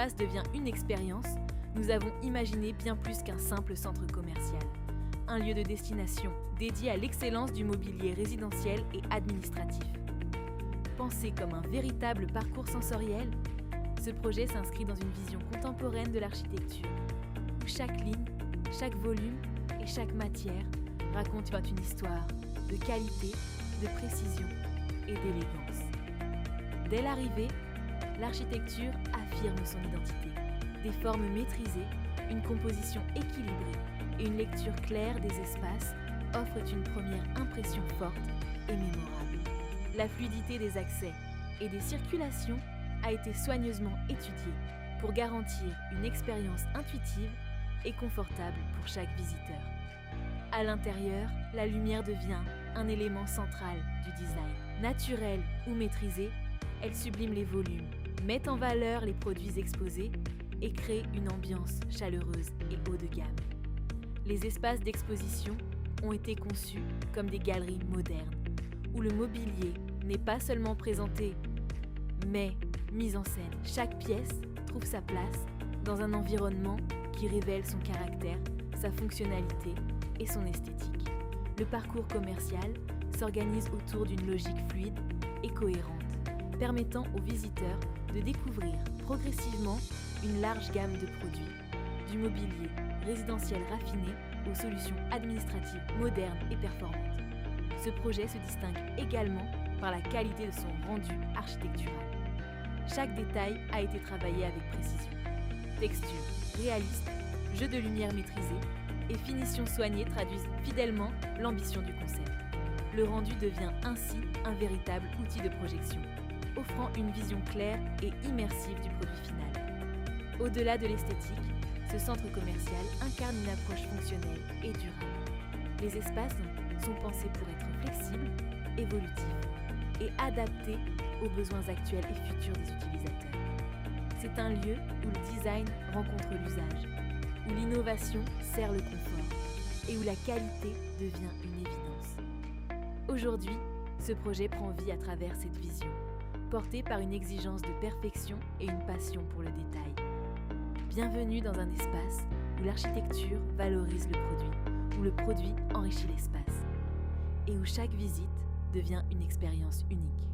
espace devient une expérience, nous avons imaginé bien plus qu'un simple centre commercial. Un lieu de destination dédié à l'excellence du mobilier résidentiel et administratif. Pensé comme un véritable parcours sensoriel, ce projet s'inscrit dans une vision contemporaine de l'architecture, où chaque ligne, chaque volume et chaque matière raconte une histoire de qualité, de précision et d'élégance. Dès l'arrivée, l'architecture affirme son identité. Des formes maîtrisées, une composition équilibrée et une lecture claire des espaces offrent une première impression forte et mémorable. La fluidité des accès et des circulations a été soigneusement étudiée pour garantir une expérience intuitive et confortable pour chaque visiteur. À l'intérieur, la lumière devient un élément central du design. Naturelle ou maîtrisée, elle sublime les volumes, met en valeur les produits exposés et crée une ambiance chaleureuse et haut de gamme. Les espaces d'exposition ont été conçus comme des galeries modernes, où le mobilier n'est pas seulement présenté, mais mis en scène. Chaque pièce trouve sa place dans un environnement qui révèle son caractère, sa fonctionnalité et son esthétique. Le parcours commercial s'organise autour d'une logique fluide et cohérente, permettant aux visiteurs de découvrir progressivement une large gamme de produits, du mobilier résidentiel raffiné aux solutions administratives modernes et performantes. Ce projet se distingue également par la qualité de son rendu architectural. Chaque détail a été travaillé avec précision. Texture réaliste, jeu de lumière maîtrisé et finition soignée traduisent fidèlement l'ambition du concept. Le rendu devient ainsi un véritable outil de projection, offrant une vision claire et immersive du produit final. Au-delà de l'esthétique, ce centre commercial incarne une approche fonctionnelle et durable. Les espaces sont pensés pour être flexibles, évolutifs et adaptés aux besoins actuels et futurs des utilisateurs. C'est un lieu où le design rencontre l'usage, où l'innovation sert le confort et où la qualité devient une évidence. Aujourd'hui, ce projet prend vie à travers cette vision, portée par une exigence de perfection et une passion pour le détail. Bienvenue dans un espace où l'architecture valorise le produit, où le produit enrichit l'espace et où chaque visite devient une expérience unique.